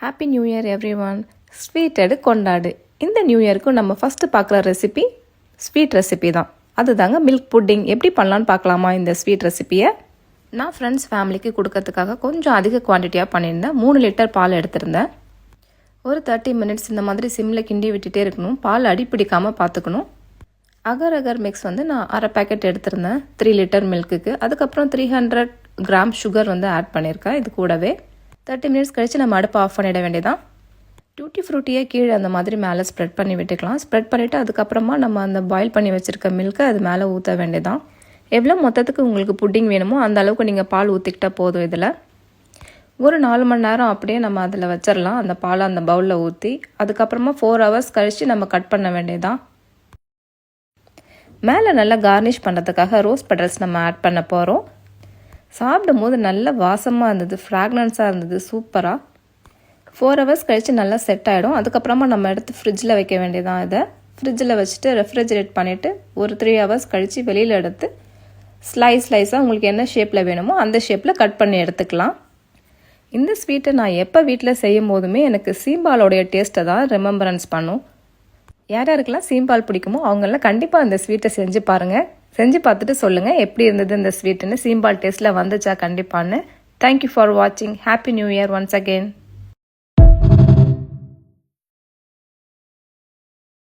Happy new year everyone ஒன். ஸ்வீட்டடு கொண்டாடு. இந்த நியூ இயருக்கும் நம்ம ஃபஸ்ட்டு பார்க்குற ரெசிபி ஸ்வீட் ரெசிபி தான். அதுதாங்க மில்க் புட்டிங். எப்படி பண்ணலான்னு பார்க்கலாமா இந்த ஸ்வீட் ரெசிப்பியை? நான் ஃப்ரெண்ட்ஸ் ஃபேமிலிக்கு கொடுக்கறதுக்காக கொஞ்சம் அதிக குவான்டிட்டியாக பண்ணியிருந்தேன். 3 லிட்டர் பால் எடுத்திருந்தேன். ஒரு 30 மினிட்ஸ் இந்த மாதிரி சிம்மில் கிண்டி விட்டுட்டே இருக்கணும். பால் அடிப்பிடிக்காமல் பார்த்துக்கணும். அகர் அகர் மிக்ஸ் வந்து நான் அரை பேக்கெட் எடுத்திருந்தேன் 3 லிட்டர் மில்க்குக்கு. அதுக்கப்புறம் 300 கிராம் சுகர் வந்து ஆட் பண்ணியிருக்கேன். இது கூடவே 30 மினிட்ஸ் கழித்து நம்ம அடுப்பை ஆஃப் பண்ணிட வேண்டியதான். டூட்டி ஃப்ரூட்டியை கீழே அந்த மாதிரி மேலே ஸ்ப்ரெட் பண்ணி விட்டுக்கலாம். ஸ்ப்ரெட் பண்ணிவிட்டு அதுக்கப்புறமா நம்ம அந்த பாயில் பண்ணி வச்சுருக்க மில்க்கை அது மேலே ஊற்ற வேண்டியதான். எவ்வளோ மொத்தத்துக்கு உங்களுக்கு புட்டிங் வேணுமோ அந்த அளவுக்கு நீங்கள் பால் ஊற்றிக்கிட்டால் போதும். இதில் ஒரு 4 மணி நேரம் அப்படியே நம்ம அதில் வச்சிடலாம். அந்த பாலை அந்த பவுலில் ஊற்றி அதுக்கப்புறமா 4 ஹவர்ஸ் கழித்து நம்ம கட் பண்ண வேண்டியதான். மேலே நல்லா கார்னிஷ் பண்ணுறதுக்காக ரோஸ் பெட்டல்ஸ் நம்ம ஆட் பண்ண போகிறோம். சாப்பிடும் போது நல்ல வாசமாக இருந்தது, ஃப்ராக்னன்ஸாக இருந்தது, சூப்பராக. 4 ஹவர்ஸ் கழித்து நல்லா செட் ஆகிடும். அதுக்கப்புறமா நம்ம எடுத்து ஃப்ரிட்ஜில் வைக்க வேண்டியதான். இதை ஃப்ரிட்ஜில் வச்சுட்டு ரெஃப்ரிஜரேட் பண்ணிவிட்டு ஒரு 3 ஹவர்ஸ் கழித்து வெளியில் எடுத்து ஸ்லைஸாக உங்களுக்கு என்ன ஷேப்பில் வேணுமோ அந்த ஷேப்பில் கட் பண்ணி எடுத்துக்கலாம். இந்த ஸ்வீட்டை நான் எப்போ வீட்டில் செய்யும் போதுமே எனக்கு சீம்பாலோடைய டேஸ்ட்டை தான் ரிமெம்பரன்ஸ் பண்ணும். யார் யாருக்கெல்லாம் சீம்பால் பிடிக்குமோ அவங்கெல்லாம் கண்டிப்பாக இந்த ஸ்வீட்டை செஞ்சு பாருங்கள். செஞ்சு பார்த்துட்டு சொல்லுங்கள் எப்படி இருந்தது இந்த ஸ்வீட்டுன்னு. சீம்பால் டேஸ்ட்டில் வந்துச்சா கண்டிப்பான்னு. தேங்க்யூ ஃபார் வாட்சிங். Happy new year once again.